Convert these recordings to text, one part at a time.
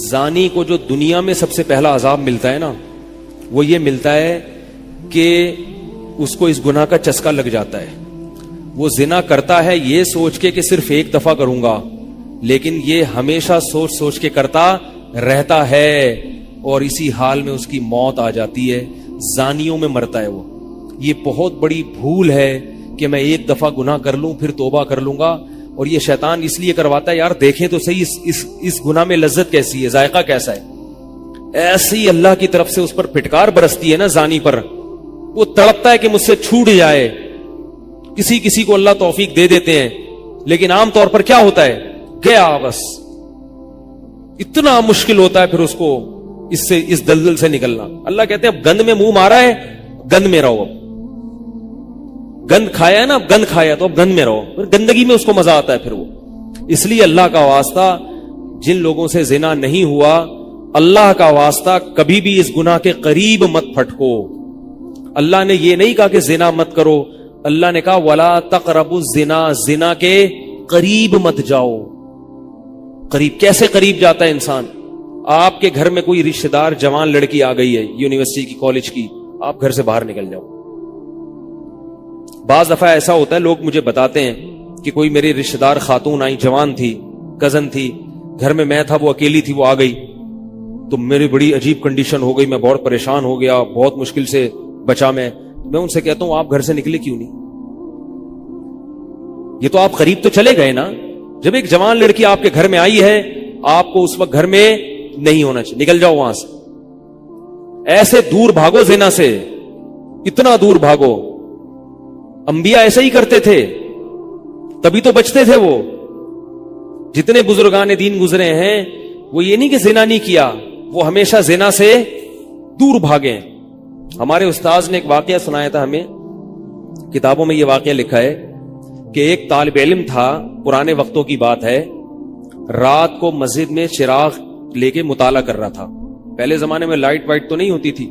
زانی کو جو دنیا میں سب سے پہلا عذاب ملتا ہے نا، وہ یہ ملتا ہے کہ اس کو اس گناہ کا چسکا لگ جاتا ہے. وہ زنا کرتا ہے یہ سوچ کے کہ صرف ایک دفعہ کروں گا، لیکن یہ ہمیشہ سوچ سوچ کے کرتا رہتا ہے اور اسی حال میں اس کی موت آ جاتی ہے. زانیوں میں مرتا ہے وہ. یہ بہت بڑی بھول ہے کہ میں ایک دفعہ گناہ کر لوں پھر توبہ کر لوں گا. اور یہ شیطان اس لیے کرواتا ہے، یار دیکھیں تو صحیح اس گناہ میں لذت کیسی ہے، ذائقہ کیسا ہے. ایسے ہی اللہ کی طرف سے اس پر پھٹکار برستی ہے نا زانی پر، وہ تڑپتا ہے کہ مجھ سے چھوٹ جائے. کسی کو اللہ توفیق دے دیتے ہیں، لیکن عام طور پر کیا ہوتا ہے، گیا بس. اتنا مشکل ہوتا ہے پھر اس کو اس دلدل سے نکلنا. اللہ کہتے ہیں اب گند میں منہ مارا ہے، گند میں رہو. اب گند کھایا ہے نا، اب گند کھایا تو اب گند میں رہو. پھر گندگی میں اس کو مزہ آتا ہے. پھر وہ اس لیے اللہ کا واسطہ جن لوگوں سے زنا نہیں ہوا، اللہ کا واسطہ کبھی بھی اس گناہ کے قریب مت پھٹکو. اللہ نے یہ نہیں کہا کہ زنا مت کرو، اللہ نے کہا ولا تقربوا الزنا، زنا کے قریب مت جاؤ. قریب کیسے قریب جاتا ہے انسان؟ آپ کے گھر میں کوئی رشتہ دار جوان لڑکی آ گئی ہے یونیورسٹی کی، کالج کی، آپ گھر سے باہر نکل جاؤ. بعض دفعہ ایسا ہوتا ہے، لوگ مجھے بتاتے ہیں کہ کوئی میری رشتہ دار خاتون آئی، جوان تھی، کزن تھی، گھر میں تھا، وہ اکیلی تھی، وہ آ گئی تو میری بڑی عجیب کنڈیشن ہو گئی، میں بہت پریشان ہو گیا، بہت مشکل سے بچا. میں ان سے کہتا ہوں آپ گھر سے نکلے کیوں نہیں؟ یہ تو آپ قریب تو چلے گئے نا. جب ایک جوان لڑکی آپ کے گھر میں آئی ہے، آپ کو اس وقت گھر میں نہیں ہونا چاہیے، نکل جاؤ وہاں سے. ایسے دور بھاگو زنا سے، اتنا دور بھاگو. انبیاء ایسا ہی کرتے تھے، تبھی تو بچتے تھے. وہ جتنے بزرگان دین گزرے ہیں، وہ یہ نہیں کہ زنا نہیں کیا، وہ ہمیشہ زنا سے دور بھاگے. ہمارے استاذ نے ایک واقعہ سنایا تھا ہمیں، کتابوں میں یہ واقعہ لکھا ہے کہ ایک طالب علم تھا، پرانے وقتوں کی بات ہے، رات کو مسجد میں چراغ لے کے مطالعہ کر رہا تھا. پہلے زمانے میں لائٹ وائٹ تو نہیں ہوتی تھی،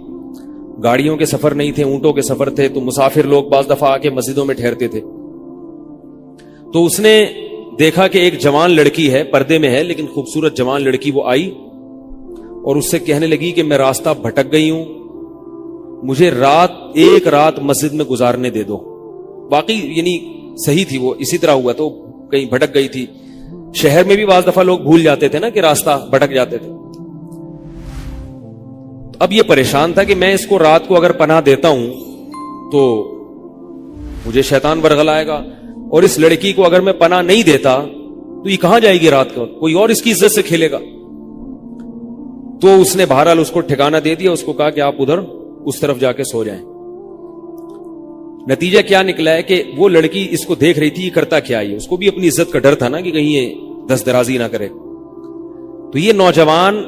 گاڑیوں کے سفر نہیں تھے، اونٹوں کے سفر تھے، تو مسافر لوگ بعض دفعہ آ کے مسجدوں میں ٹھہرتے تھے. تو اس نے دیکھا کہ ایک جوان لڑکی ہے، پردے میں ہے لیکن خوبصورت جوان لڑکی. وہ آئی اور اس سے کہنے لگی کہ میں راستہ بھٹک گئی ہوں، مجھے ایک رات مسجد میں گزارنے دے دو. باقی یعنی صحیح تھی، وہ اسی طرح ہوا تو کہیں بھٹک گئی تھی. شہر میں بھی بعض دفعہ لوگ بھول جاتے تھے نا کہ راستہ بھٹک جاتے تھے. اب یہ پریشان تھا کہ میں اس کو رات کو اگر پناہ دیتا ہوں تو مجھے شیطان برگلائے گا، اور اس لڑکی کو اگر میں پناہ نہیں دیتا تو یہ کہاں جائے گی رات کو، کوئی اور اس کی عزت سے کھیلے گا. تو اس نے بہرحال اس کو ٹھکانہ دے دیا، اس کو کہا کہ آپ ادھر اس طرف جا کے سو جائیں. نتیجہ کیا نکلا ہے کہ وہ لڑکی اس کو دیکھ رہی تھی، یہ کرتا کیا ہے، اس کو بھی اپنی عزت کا ڈر تھا نا کہ کہیں یہ دست درازی نہ کرے. تو یہ نوجوان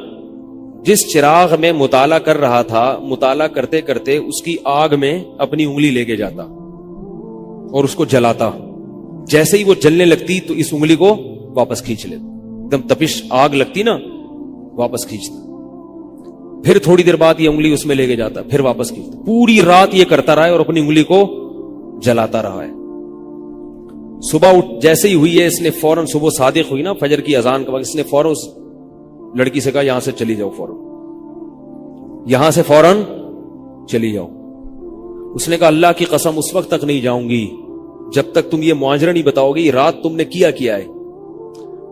جس چراغ میں مطالعہ کر رہا تھا، مطالعہ کرتے کرتے اس کی آگ میں اپنی انگلی لے کے جاتا اور اس کو جلاتا. جیسے ہی وہ جلنے لگتی تو اس انگلی کو واپس کھینچ لیتا، ایک دم تپش آگ لگتی نا، واپس کھینچتا. پھر تھوڑی دیر بعد یہ انگلی اس میں لے کے جاتا، پھر واپس کھینچتا. پوری رات یہ کرتا رہا ہے اور اپنی انگلی کو جلاتا رہا ہے. صبح جیسے ہی ہوئی ہے، اس نے فوراً، صبح صادق ہوئی نا فجر کی اذان کا وقت، اس نے فوراً اس لڑکی سے کہا یہاں سے چلی جاؤ، فوراً یہاں سے فوراً چلی جاؤ. اس نے کہا اللہ کی قسم اس وقت تک نہیں جاؤں گی جب تک تم یہ معاجرہ نہیں بتاؤ گے، یہ رات تم نے کیا ہے.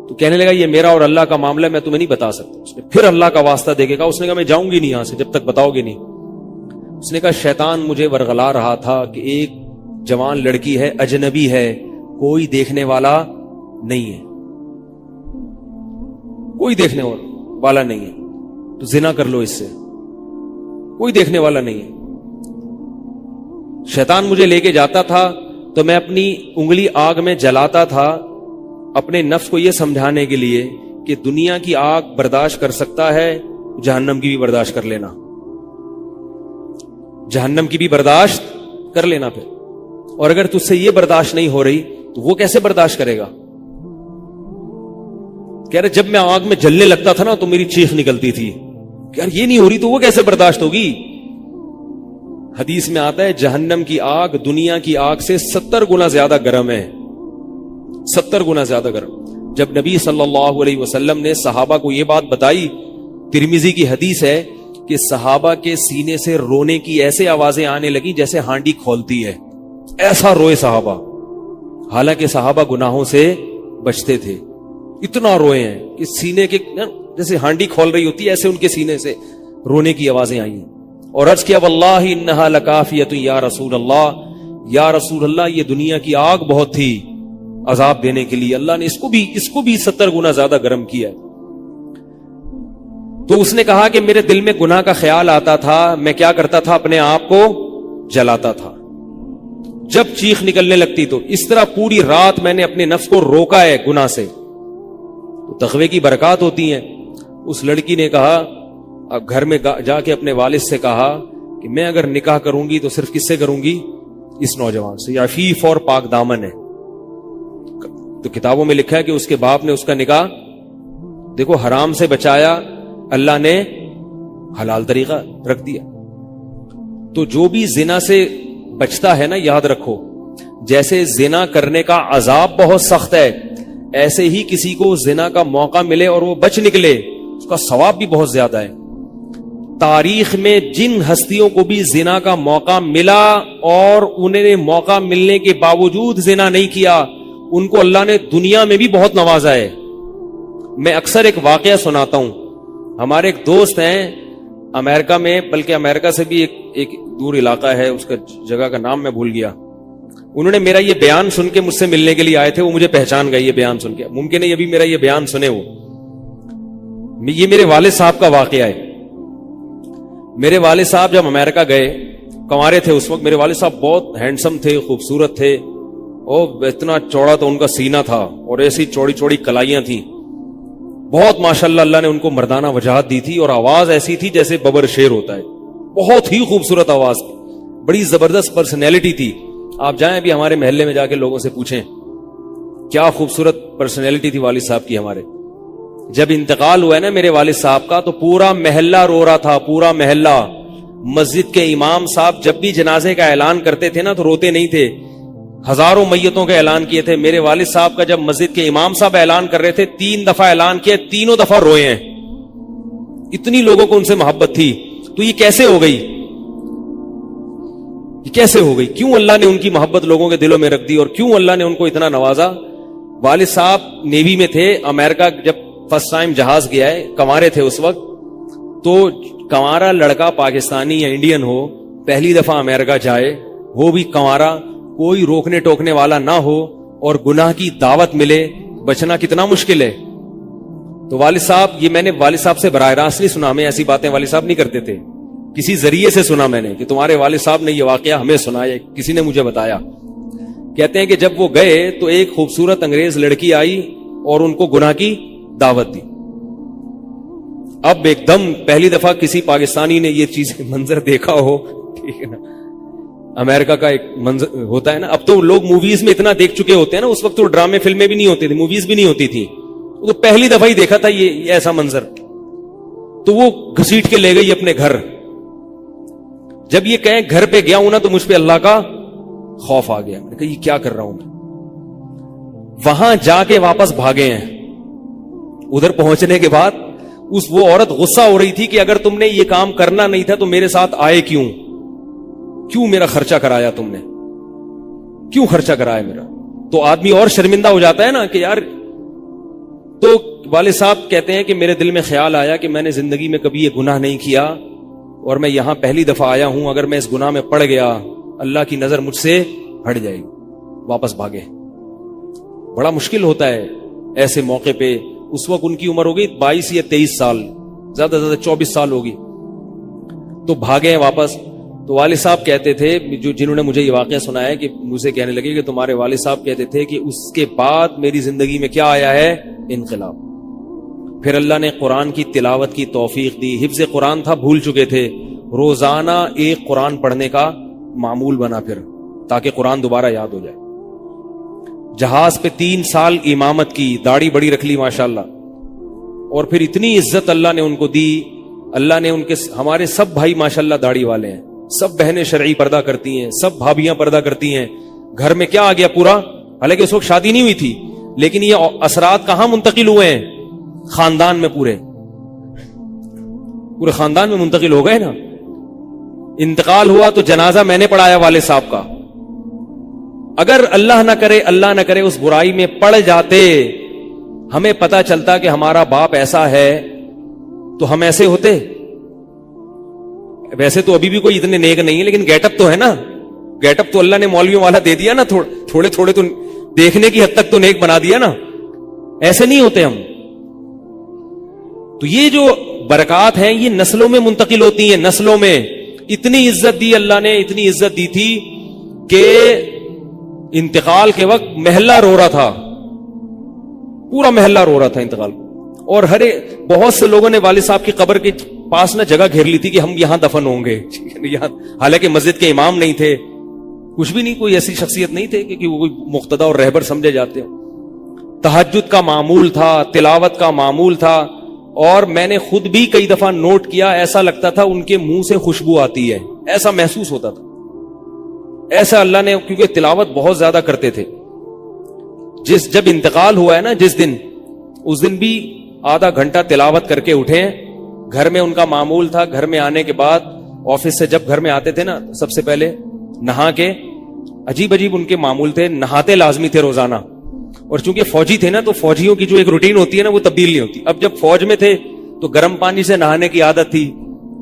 تو کہنے لگا یہ میرا اور اللہ کا معاملہ ہے، میں تمہیں نہیں بتا سکتا. اس نے پھر اللہ کا واسطہ دے کے کہا، اس نے کہا میں جاؤں گی نہیں یہاں سے جب تک بتاؤ گے نہیں. اس نے کہا شیطان مجھے ورغلا رہا تھا کہ ایک جوان لڑکی ہے، اجنبی ہے، کوئی دیکھنے والا نہیں ہے، کوئی دیکھنے والا نہیں ہے، تو زنا کر لو اس سے، کوئی دیکھنے والا نہیں ہے. شیطان مجھے لے کے جاتا تھا تو میں اپنی انگلی آگ میں جلاتا تھا، اپنے نفس کو یہ سمجھانے کے لیے کہ دنیا کی آگ برداشت کر سکتا ہے، جہنم کی بھی برداشت کر لینا، جہنم کی بھی برداشت کر لینا. پھر اور اگر تجھ سے یہ برداشت نہیں ہو رہی تو وہ کیسے برداشت کرے گا؟ کہہ رہے جب میں آگ میں جلنے لگتا تھا نا تو میری چیخ نکلتی تھی کہ یار یہ نہیں ہو رہی تو وہ کیسے برداشت ہوگی. حدیث میں آتا ہے جہنم کی آگ دنیا کی آگ سے 70 گنا زیادہ گرم ہے، 70 گنا زیادہ گرم. جب نبی صلی اللہ علیہ وسلم نے صحابہ کو یہ بات بتائی ترمذی کی حدیث ہے کہ صحابہ کے سینے سے رونے کی ایسے آوازیں آنے لگی جیسے ہانڈی کھولتی ہے، ایسا روئے صحابہ، حالانکہ صحابہ گناہوں سے بچتے تھے، اتنا روئے ہیں کہ سینے کے جیسے ہانڈی کھول رہی ہوتی ہے ایسے ان کے سینے سے رونے کی آوازیں آئی ہیں، اور عرض کیا واللہ انہا لکافیۃ یا رسول اللہ، یا رسول اللہ یہ دنیا کی آگ بہت تھی عذاب دینے کے لیے، اللہ نے اس کو بھی 70 گنا زیادہ گرم کیا ہے۔ تو اس نے کہا کہ میرے دل میں گناہ کا خیال آتا تھا، میں کیا کرتا تھا، اپنے آپ کو جلاتا تھا جب چیخ نکلنے لگتی، تو اس طرح پوری رات میں نے اپنے نفس کو روکا ہے گناہ سے۔ تو تقوی کی برکات ہوتی ہیں۔ اس لڑکی نے کہا، اب گھر میں جا کے اپنے والد سے کہا کہ میں اگر نکاح کروں گی تو صرف کس سے کروں گی، اس نوجوان سے، عفیف اور پاک دامن ہے۔ تو کتابوں میں لکھا ہے کہ اس کے باپ نے اس کا نکاح دیکھو حرام سے بچایا، اللہ نے حلال طریقہ رکھ دیا۔ تو جو بھی زنا سے بچتا ہے نا، یاد رکھو جیسے زنا کرنے کا عذاب بہت سخت ہے، ایسے ہی کسی کو زنا کا موقع ملے اور وہ بچ نکلے اس کا ثواب بھی بہت زیادہ ہے۔ تاریخ میں جن ہستیوں کو بھی زنا کا موقع ملا اور انہیں نے موقع ملنے کے باوجود زنا نہیں کیا، ان کو اللہ نے دنیا میں بھی بہت نوازا ہے۔ میں اکثر ایک واقعہ سناتا ہوں، ہمارے ایک دوست ہیں امریکہ میں، بلکہ امریکہ سے بھی ایک دور علاقہ ہے، اس کا جگہ کا نام میں بھول گیا۔ انہوں نے میرا یہ بیان سن کے مجھ سے ملنے کے لیے آئے تھے، وہ مجھے پہچان گئے یہ بیان سن کے، ممکن ہے یہ بھی میرا یہ بیان سنے وہ۔ یہ میرے والد صاحب کا واقعہ ہے۔ میرے والد صاحب جب امریکہ گئے، کنوارے تھے اس وقت، میرے والد صاحب بہت ہینڈسم تھے، خوبصورت تھے، اور اتنا چوڑا تو ان کا سینہ تھا اور ایسی چوڑی چوڑی کلائیاں تھیں، بہت ماشاءاللہ اللہ نے ان کو مردانہ وجاہت دی تھی، اور آواز ایسی تھی جیسے ببر شیر ہوتا ہے، بہت ہی خوبصورت آواز، بڑی زبردست پرسنالٹی تھی۔ آپ جائیں ابھی ہمارے محلے میں جا کے لوگوں سے پوچھیں کیا خوبصورت پرسنالٹی تھی والد صاحب کی ہمارے۔ جب انتقال ہوا ہے نا میرے والد صاحب کا، تو پورا محلہ رو رہا تھا، پورا محلہ۔ مسجد کے امام صاحب جب بھی جنازے کا اعلان کرتے تھے نا تو روتے نہیں تھے، ہزاروں میتوں کا اعلان کیے تھے۔ میرے والد صاحب کا جب مسجد کے امام صاحب اعلان کر رہے تھے، 3 دفعہ اعلان کیا، تینوں دفعہ روئے ہیں، اتنی لوگوں کو ان سے محبت تھی۔ تو یہ کیسے ہو گئی، یہ کیسے ہو گئی؟ کیوں اللہ نے ان کی محبت لوگوں کے دلوں میں رکھ دی، اور کیوں اللہ نے ان کو اتنا نوازا؟ والد صاحب نیوی میں تھے، امریکہ جب فرسٹ ٹائم جہاز گیا ہے، کنوارے تھے اس وقت، تو کنوارا لڑکا پاکستانی یا انڈین ہو، پہلی دفعہ امریکہ جائے، وہ بھی کنوارا، کوئی روکنے ٹوکنے والا نہ ہو اور گناہ کی دعوت ملے، بچنا کتنا مشکل ہے۔ تو والد صاحب، یہ میں نے والد صاحب سے براہ راست نہیں سنا، میں ایسی باتیں والد صاحب نہیں کرتے تھے، کسی ذریعے سے سنا میں نے کہ تمہارے والد صاحب نے یہ واقعہ ہمیں سنایا، کسی نے مجھے بتایا۔ کہتے ہیں کہ جب وہ گئے تو ایک خوبصورت انگریز لڑکی آئی اور ان کو گناہ کی دعوت دی۔ اب ایک دم پہلی دفعہ کسی پاکستانی نے یہ چیز منظر دیکھا ہو، ٹھیک ہے نا، امریکہ کا ایک منظر ہوتا ہے نا، اب تو لوگ موویز میں اتنا دیکھ چکے ہوتے ہیں نا، اس وقت تو ڈرامے فلمیں بھی نہیں ہوتی تھی، موویز بھی نہیں ہوتی تھی، وہ تو پہلی دفعہ ہی دیکھا تھا یہ ایسا منظر۔ تو وہ گھسیٹ کے لے گئی اپنے گھر۔ جب یہ کہیں گھر پہ گیا ہوں نا تو مجھ پہ اللہ کا خوف آ گیا، میں نے کہا یہ کیا کر رہا ہوں میں۔ وہاں جا کے واپس بھاگے ہیں۔ ادھر پہنچنے کے بعد وہ عورت غصہ ہو رہی تھی کہ اگر تم نے یہ کام کرنا نہیں تھا تو میرے ساتھ آئے کیوں میرا خرچہ کرایا، تم نے کیوں خرچہ کرایا میرا؟ تو آدمی اور شرمندہ ہو جاتا ہے نا کہ یار۔ تو والد صاحب کہتے ہیں کہ میرے دل میں خیال آیا کہ میں نے زندگی میں کبھی یہ گناہ نہیں کیا اور میں یہاں پہلی دفعہ آیا ہوں، اگر میں اس گناہ میں پڑ گیا اللہ کی نظر مجھ سے ہٹ جائے گی۔ واپس بھاگے۔ بڑا مشکل ہوتا ہے ایسے موقع پہ۔ اس وقت ان کی عمر ہوگی 22 یا 23 سال، زیادہ سے زیادہ 24 سال ہوگی، تو بھاگے ہیں واپس۔ تو والد صاحب کہتے تھے، جنہوں نے مجھے یہ واقعہ سنایا، کہ مجھے کہنے لگے کہ تمہارے والد صاحب کہتے تھے کہ اس کے بعد میری زندگی میں کیا آیا ہے؟ انقلاب۔ پھر اللہ نے قرآن کی تلاوت کی توفیق دی، حفظ قرآن تھا، بھول چکے تھے، روزانہ ایک قرآن پڑھنے کا معمول بنا پھر، تاکہ قرآن دوبارہ یاد ہو جائے۔ جہاز پہ 3 سال امامت کی، داڑھی بڑی رکھ لی ماشاءاللہ، اور پھر اتنی عزت اللہ نے ان کو دی۔ اللہ نے ان کے، ہمارے سب بھائی ماشاءاللہ داڑھی والے ہیں، سب بہنیں شرعی پردہ کرتی ہیں، سب بھابیاں پردہ کرتی ہیں۔ گھر میں کیا آ گیا پورا، حالانکہ اس وقت شادی نہیں ہوئی تھی، لیکن یہ اثرات کہاں منتقل ہوئے ہیں؟ خاندان میں پورے۔ پورے خاندان میں منتقل ہو گئے نا. انتقال ہوا تو جنازہ میں نے پڑھایا والد صاحب کا. اگر اللہ نہ کرے اس برائی میں پڑ جاتے, ہمیں پتا چلتا کہ ہمارا باپ ایسا ہے, تو ہم ایسے ہوتے. ویسے تو ابھی بھی کوئی اتنے نیک نہیں ہے, لیکن گیٹ اپ تو ہے نا. گیٹ اپ تو اللہ نے مولویوں والا دے دیا نا, تھوڑے تھوڑے تو دیکھنے کی حد تک تو نیک بنا دیا نا. ایسے نہیں ہوتے ہم. تو یہ جو برکات ہیں یہ نسلوں میں منتقل ہوتی ہیں. نسلوں میں اتنی عزت دی اللہ نے, اتنی عزت دی تھی کہ انتقال کے وقت محلہ رو رہا تھا, پورا محلہ رو رہا تھا انتقال. اور بہت سے لوگوں نے والد صاحب کی قبر کے پاس نہ جگہ گھیر لی تھی کہ ہم یہاں دفن ہوں گے. حالانکہ مسجد کے امام نہیں تھے, کچھ بھی نہیں, کوئی ایسی شخصیت نہیں تھے کہ وہ کوئی مقتدی اور رہبر سمجھے جاتے ہو. تہجد کا معمول تھا, تلاوت کا معمول تھا. اور میں نے خود بھی کئی دفعہ نوٹ کیا, ایسا لگتا تھا ان کے منہ سے خوشبو آتی ہے, ایسا محسوس ہوتا تھا. ایسا اللہ نے, کیونکہ تلاوت بہت زیادہ کرتے تھے. جب انتقال ہوا ہے نا جس دن, اس دن بھی آدھا گھنٹہ تلاوت کر کے اٹھے. گھر میں ان کا معمول تھا, گھر میں آنے کے بعد آفس سے جب گھر میں آتے تھے نا, سب سے پہلے نہا کے, عجیب ان کے معمول تھے, نہاتے لازمی تھے روزانہ. اور چونکہ فوجی تھے نا, تو فوجیوں کی جو ایک روٹین ہوتی ہے نا, وہ تبدیل نہیں ہوتی. اب جب فوج میں تھے تو گرم پانی سے نہانے کی عادت تھی,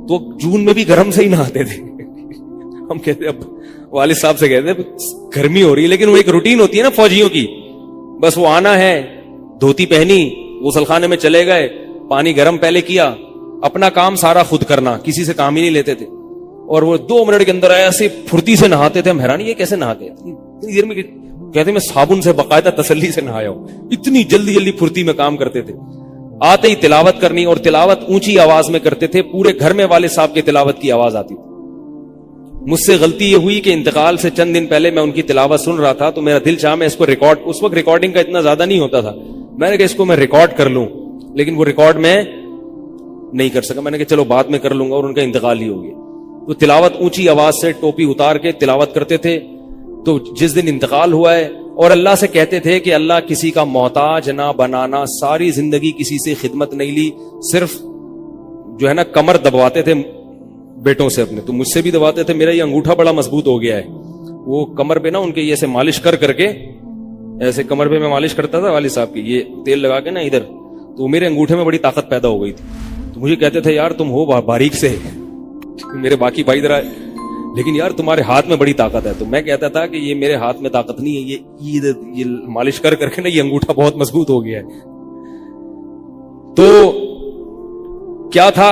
تو جون میں بھی گرم سے ہی نہاتے تھے. ہم کہتے, اب والد صاحب سے کہتے گرمی ہو رہی ہے, لیکن وہ ایک روٹین ہوتی ہے نا فوجیوں کی. بس وہ آنا ہے, دھوتی پہنی, غسل خانے میں چلے گئے, پانی گرم پہلے کیا, اپنا کام سارا خود کرنا, کسی سے کام ہی نہیں لیتے تھے. اور وہ 2 منٹ کے اندر ایسے پھرتی سے نہاتے تھے. ہم حیران, یہ کیسے نہاتے ہیں اتنی دیر میں؟ کہتے میں صابن سے باقاعدہ تسلی سے نہایا ہوں. اتنی جلدی پھرتی میں کام کرتے تھے. آتے ہی تلاوت کرنی, اور تلاوت اونچی آواز میں کرتے تھے. پورے گھر میں والد صاحب کے تلاوت کی آواز آتی تھی. مجھ سے غلطی یہ ہوئی کہ انتقال سے چند دن پہلے میں ان کی تلاوت سن رہا تھا, تو میرا دل چاہا میں اس کو ریکارڈ, اس وقت ریکارڈنگ کا اتنا زیادہ نہیں ہوتا تھا, میں نے کہا اس کو میں ریکارڈ کر لوں, لیکن وہ ریکارڈ میں نہیں کر سکا. میں نے کہا چلو بعد میں کر لوں گا, اور ان کا انتقال ہی ہو گیا. تو تلاوت اونچی آواز سے ٹوپی اتار کے تلاوت کرتے تھے. تو جس دن انتقال ہوا ہے, اور اللہ سے کہتے تھے کہ اللہ کسی کا محتاج نہ بنانا, ساری زندگی کسی سے خدمت نہیں لی, صرف جو ہے نا کمر دبواتے تھے بیٹوں سے اپنے. تو مجھ سے بھی دباتے تھے, میرا یہ انگوٹھا بڑا مضبوط ہو گیا ہے. وہ کمر پہ نا ان کے ایسے مالش کر کے, ایسے کمر پہ میں مالش کرتا تھا والد صاحب کی, یہ تیل لگا کے نا ادھر, تو میرے انگوٹھے میں بڑی طاقت پیدا ہو گئی تھی. تو مجھے کہتے تھے یار تم ہو باریک سے, میرے باقی بھائی ذرا, لیکن یار تمہارے ہاتھ میں بڑی طاقت ہے. تو میں کہتا تھا کہ یہ میرے ہاتھ میں طاقت نہیں ہے, یہ مالش کر کے نا یہ انگوٹھا بہت مضبوط ہو گیا ہے. تو کیا تھا,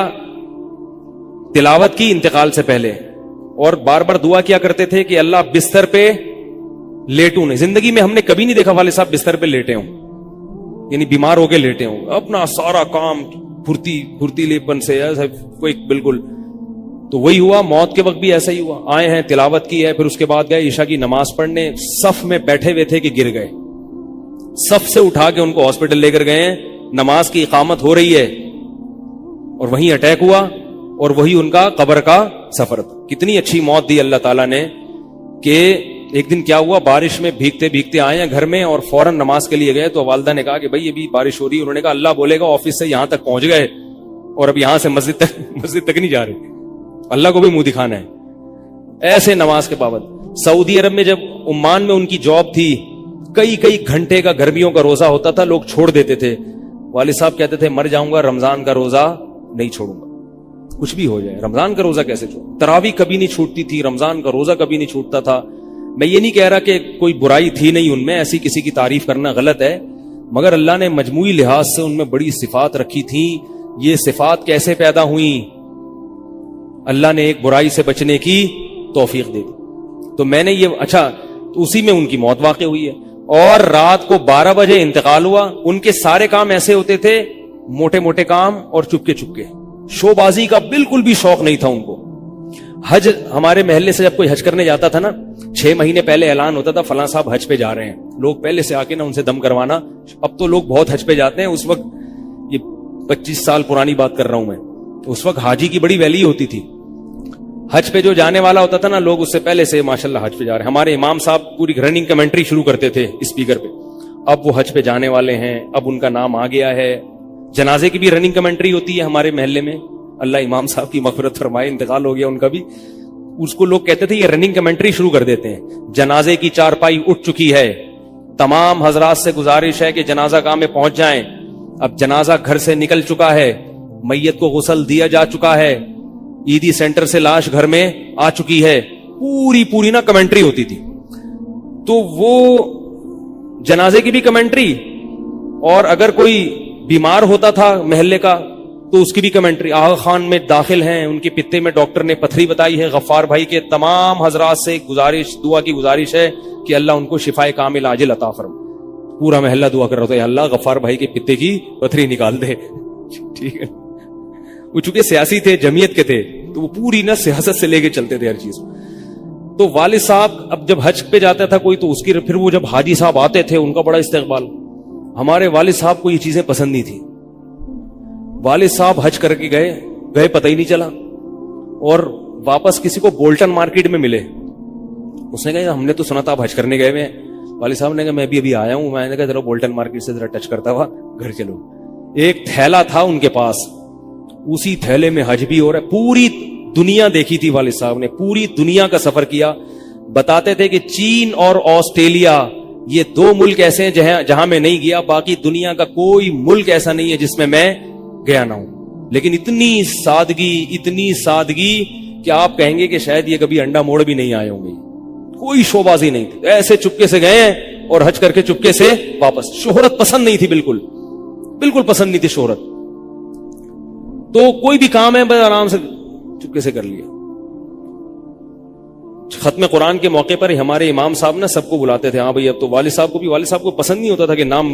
تلاوت کی انتقال سے پہلے, اور بار بار دعا کیا کرتے تھے کہ اللہ بستر پہ لیٹوں نہیں. زندگی میں ہم نے کبھی نہیں دیکھا والد صاحب بستر پہ لیٹے ہوں, یعنی بیمار ہو کے لیٹے ہوں. اپنا سارا کام پھرتیلے پن سے کوئی بالکل. تو وہی ہوا, موت کے وقت بھی ایسا ہی ہوا. آئے ہیں, تلاوت کی ہے, پھر اس کے بعد گئے عشاء کی نماز پڑھنے, صف میں بیٹھے ہوئے تھے کہ گر گئے. صف سے اٹھا کے ان کو ہاسپٹل لے کر گئے, نماز کی اقامت ہو رہی ہے, اور وہیں اٹیک ہوا, اور وہی ان کا قبر کا سفر تھا. کتنی اچھی موت دی اللہ تعالیٰ نے, کہ ایک دن کیا ہوا, بارش میں بھیگتے بھیگتے آئے ہیں گھر میں, اور فوراً نماز کے لیے گئے. تو والدہ نے کہا کہ بھائی ابھی بارش ہو رہی ہے. انہوں نے کہا اللہ بولے گا آفس سے یہاں تک پہنچ گئے, اور اب یہاں سے مسجد تک نہیں جا رہے, اللہ کو بھی منہ دکھانا ہے. ایسے نماز کے پابند. سعودی عرب میں جب عمان میں ان کی جاب تھی, کئی گھنٹے کا گرمیوں کا روزہ ہوتا تھا, لوگ چھوڑ دیتے تھے. والد صاحب کہتے تھے مر جاؤں گا, رمضان کا روزہ نہیں چھوڑوں گا, کچھ بھی ہو جائے رمضان کا روزہ کیسے چھوڑوں. تراویح کبھی نہیں چھوٹتی تھی, رمضان کا روزہ کبھی نہیں چھوٹتا تھا. میں یہ نہیں کہہ رہا کہ کوئی برائی تھی نہیں ان میں, ایسی کسی کی تعریف کرنا غلط ہے, مگر اللہ نے مجموعی لحاظ سے ان میں بڑی صفات رکھی تھی. یہ صفات کیسے پیدا ہوئیں؟ اللہ نے ایک برائی سے بچنے کی توفیق دے دی. تو میں نے یہ تو اسی میں ان کی موت واقع ہوئی ہے. اور رات کو 12 بجے انتقال ہوا. ان کے سارے کام ایسے ہوتے تھے, موٹے موٹے کام, اور چپکے شو بازی کا بالکل بھی شوق نہیں تھا ان کو. حج, ہمارے محلے سے جب کوئی حج کرنے جاتا تھا نا, 6 مہینے پہلے اعلان ہوتا تھا فلاں صاحب حج پہ جا رہے ہیں. لوگ پہلے سے آ کے نا ان سے دم کروانا. اب تو لوگ بہت حج پہ جاتے ہیں, اس وقت یہ 25 سال پرانی بات کر رہا ہوں میں, اس وقت حاجی کی بڑی ویلیو ہوتی تھی. حج پہ جو جانے والا ہوتا تھا نا, لوگ اس سے پہلے سے ماشاءاللہ حج پہ جا رہے ہیں. ہمارے امام صاحب پوری رننگ کمنٹری شروع کرتے تھے اسپیکر پہ. اب وہ حج پہ جانے والے ہیں, اب ان کا نام آ گیا ہے. جنازے کی بھی رننگ کمنٹری ہوتی ہے ہمارے محلے میں, اللہ امام صاحب کی مغفرت فرمائے, انتقال ہو گیا ان کا بھی. اس کو لوگ کہتے تھے یہ رننگ کمنٹری شروع کر دیتے ہیں. جنازے کی چارپائی اٹھ چکی ہے, تمام حضرات سے گزارش ہے کہ جنازہ گاہ میں پہنچ جائیں. اب جنازہ گھر سے نکل چکا ہے, میت کو غسل دیا جا چکا ہے, عیدی سینٹر سے لاش گھر میں آ چکی ہے. پوری نا کمنٹری ہوتی تھی. تو وہ جنازے کی بھی کمنٹری, اور اگر کوئی بیمار ہوتا تھا محلے کا تو اس کی بھی کمنٹری. آغا خان میں داخل ہیں, ان کے پتے میں ڈاکٹر نے پتھری بتائی ہے. غفار بھائی کے تمام حضرات سے گزارش, دعا کی گزارش ہے کہ اللہ ان کو شفائے کامل عاجل عطا فرمائے. پورا محلہ دعا کر رہا تھا, اللہ غفار بھائی کے پتے کی پتھری نکال دے. ٹھیک ہے, وہ چونکہ سیاسی تھے, جمعیت کے تھے, تو وہ پوری نا سیاست سے لے کے چلتے تھے ہر چیز. تو والد صاحب اب جب حج پہ جاتا تھا کوئی, تو اس کی پھر وہ جب حاجی صاحب آتے تھے ان کا بڑا استقبال. ہمارے والد صاحب کو یہ چیزیں پسند نہیں تھی. والد صاحب حج کر کے گئے پتہ ہی نہیں چلا, اور واپس کسی کو بولٹن مارکیٹ میں ملے. اس نے کہا ہم نے تو سنا تھا آپ حج کرنے گئے ہوئے ہیں. والد صاحب نے کہا میں بھی ابھی آیا ہوں. میں نے کہا ذرا بولٹن مارکیٹ سے ذرا ٹچ کرتا ہوا گھر چلو. ایک تھیلا تھا ان کے پاس, اسی تھیلے میں حج بھی ہو رہا ہے. پوری دنیا دیکھی تھی والد صاحب نے, پوری دنیا کا سفر کیا. بتاتے تھے کہ چین اور آسٹریلیا یہ 2 ملک ایسے ہیں جہاں میں نہیں گیا, باقی دنیا کا کوئی ملک ایسا نہیں ہے جس میں میں گیا نہ ہوں. لیکن اتنی سادگی کہ آپ کہیں گے کہ شاید یہ کبھی انڈا موڑ بھی نہیں آئے ہوں گے. کوئی شوبازی نہیں تھی, ایسے چپکے سے گئے اور حج کر کے چپکے سے واپس. شہرت پسند نہیں تھی, بالکل پسند نہیں تھی شہرت. تو کوئی بھی کام ہے بس آرام سے چپکے سے کر لیا. ختم قرآن کے موقع پر ہمارے امام صاحب نا سب کو بلاتے تھے. ہاں بھائی, اب تو والد صاحب کو پسند نہیں ہوتا تھا کہ نام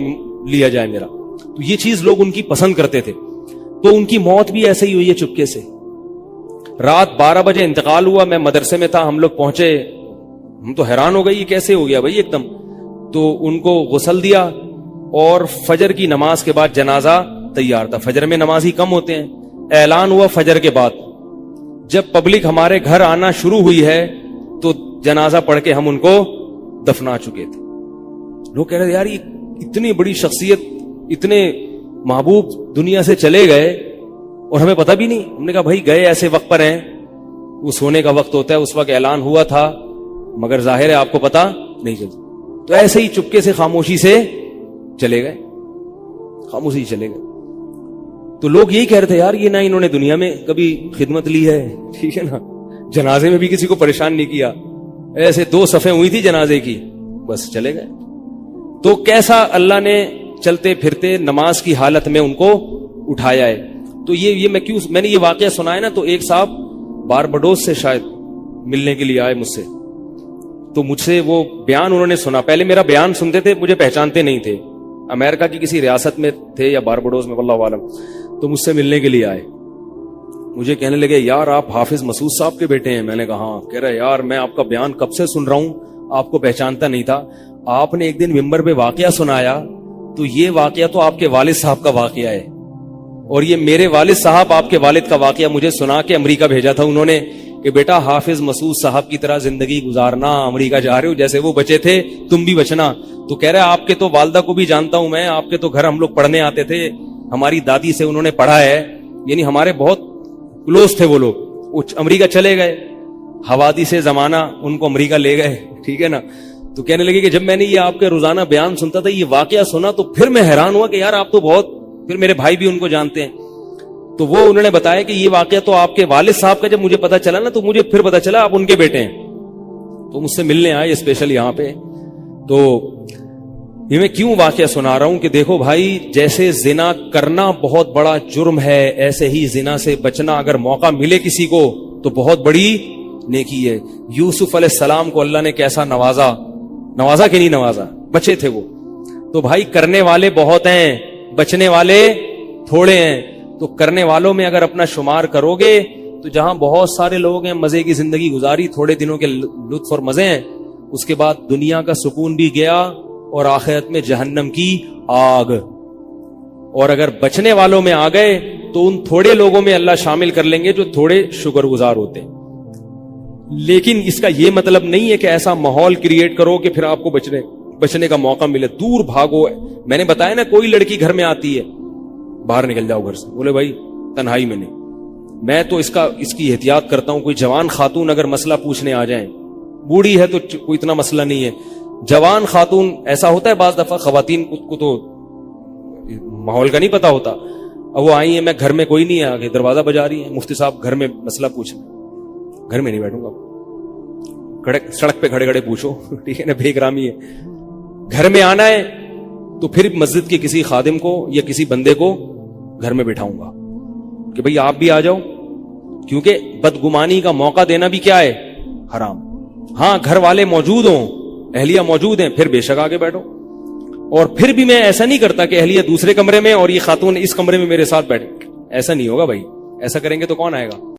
لیا جائے میرا, تو یہ چیز لوگ ان کی پسند کرتے تھے. تو ان کی موت بھی ایسے ہی ہوئی ہے چپکے سے. رات 12 بجے انتقال ہوا, میں مدرسے میں تھا, ہم لوگ پہنچے, ہم تو حیران ہو گئے یہ کیسے ہو گیا بھائی ایک دم. تو ان کو غسل دیا, اور فجر کی نماز کے بعد جنازہ تیار تھا. فجر میں نمازی کم ہوتے ہیں. اعلان ہوا فجر کے بعد. جب پبلک ہمارے گھر آنا شروع ہوئی ہے تو جنازہ پڑھ کے ہم ان کو دفنا چکے تھے. لوگ کہہ رہے یار یہ اتنی بڑی شخصیت, اتنے محبوب دنیا سے چلے گئے اور ہمیں پتہ بھی نہیں. ہم نے کہا بھائی گئے ایسے وقت پر ہیں, وہ سونے کا وقت ہوتا ہے, اس وقت اعلان ہوا تھا, مگر ظاہر ہے آپ کو پتہ نہیں چلتا. تو ایسے ہی چپکے سے خاموشی سے چلے گئے. تو لوگ یہی کہہ رہے تھے یار یہ نہ انہوں نے دنیا میں کبھی خدمت لی ہے, ٹھیک ہے نا, جنازے میں بھی کسی کو پریشان نہیں کیا, ایسے 2 صفیں ہوئی تھی جنازے کی, بس چلے گئے. تو کیسا اللہ نے چلتے پھرتے نماز کی حالت میں ان کو اٹھایا ہے. تو یہ میں نے یہ واقعہ سنا ہے نا, تو ایک صاحب باربڈوس سے شاید ملنے کے لیے آئے مجھ سے. تو مجھ سے وہ بیان انہوں نے سنا, پہلے میرا بیان سنتے تھے, مجھے پہچانتے نہیں تھے, امریکہ کی کسی ریاست میں تھے یا باربڈوس میں واللہ عالم. تو مجھ سے ملنے کے لیے آئے, مجھے کہنے لگے یار آپ حافظ مسعود صاحب کے بیٹے ہیں. میں نے کہا ہاں. کہہ رہے یار میں آپ کا بیان کب سے سن رہا ہوں, آپ کو پہچانتا نہیں تھا. آپ نے ایک دن ممبر پہ واقعہ سنایا, تو یہ واقعہ تو آپ کے والد صاحب کا واقعہ ہے, اور یہ میرے والد صاحب آپ کے والد کا واقعہ مجھے سنا کے امریکہ بھیجا تھا انہوں نے کہ بیٹا حافظ مسعود صاحب کی طرح زندگی گزارنا, امریکہ جا رہے ہو, جیسے وہ بچے تھے تم بھی بچنا. تو کہہ رہے آپ کے تو والدہ کو بھی جانتا ہوں میں, آپ کے تو گھر ہم لوگ پڑھنے آتے تھے, ہماری دادی سے انہوں نے پڑھا ہے, یعنی ہمارے بہت کلوز تھے وہ لوگ. امریکہ چلے گئے, حوادث سے زمانہ ان کو امریکہ لے گئے, ٹھیک ہے نا. تو کہنے لگے کہ جب میں نے یہ آپ کے روزانہ بیان سنتا تھا, یہ واقعہ سنا, تو پھر میں حیران ہوا کہ یار آپ تو بہت, پھر میرے بھائی بھی ان کو جانتے ہیں. تو وہ انہوں نے بتایا کہ یہ واقعہ تو آپ کے والد صاحب کا جب مجھے پتا چلا نا, تو مجھے پھر پتا چلا آپ ان کے بیٹے ہیں. تو مجھ سے ملنے آئے اسپیشل یہاں پہ. تو یہ میں کیوں واقعہ سنا رہا ہوں کہ دیکھو بھائی, جیسے زنا کرنا بہت بڑا جرم ہے, ایسے ہی زنا سے بچنا اگر موقع ملے کسی کو تو بہت بڑی نیکی ہے. یوسف علیہ السلام کو اللہ نے کیسا نوازا کہ نہیں نوازا, بچے تھے وہ. تو بھائی کرنے والے بہت ہیں, بچنے والے تھوڑے ہیں. تو کرنے والوں میں اگر اپنا شمار کرو گے تو جہاں بہت سارے لوگ ہیں, مزے کی زندگی گزاری, تھوڑے دنوں کے لطف اور مزے ہیں, اس کے بعد دنیا کا سکون بھی گیا اور آخرت میں جہنم کی آگ. اور اگر بچنے والوں میں آ گئے تو ان تھوڑے لوگوں میں اللہ شامل کر لیں گے جو تھوڑے شکر گزار ہوتے ہیں. لیکن اس کا یہ مطلب نہیں ہے کہ ایسا ماحول کریٹ کرو کہ پھر آپ کو بچنے کا موقع ملے. دور بھاگو. میں نے بتایا نا, کوئی لڑکی گھر میں آتی ہے, باہر نکل جاؤ گھر سے, بولے بھائی تنہائی میں نہیں, میں تو اس کی احتیاط کرتا ہوں. کوئی جوان خاتون اگر مسئلہ پوچھنے آ جائیں, بوڑھی ہے تو کوئی اتنا مسئلہ نہیں ہے, جوان خاتون, ایسا ہوتا ہے بعض دفعہ خواتین کو تو ماحول کا نہیں پتا ہوتا, اب وہ آئی ہیں, میں گھر میں کوئی نہیں ہے, آگے دروازہ بجا رہی ہیں, مفتی صاحب گھر میں مسئلہ پوچھنا, گھر میں نہیں بیٹھوں گا, سڑک پہ کھڑے کھڑے پوچھو, ٹھیک ہے نا, بے احترامی ہے. گھر میں آنا ہے تو پھر مسجد کے کسی خادم کو یا کسی بندے کو گھر میں بٹھاؤں گا کہ بھئی آپ بھی آ جاؤ, کیونکہ بدگمانی کا موقع دینا بھی کیا ہے, حرام. ہاں گھر والے موجود ہوں, اہلیہ موجود ہیں, پھر بے شک آگے بیٹھو. اور پھر بھی میں ایسا نہیں کرتا کہ اہلیہ دوسرے کمرے میں اور یہ خاتون اس کمرے میں میرے ساتھ بیٹھے, ایسا نہیں ہوگا بھائی, ایسا کریں گے تو کون آئے گا.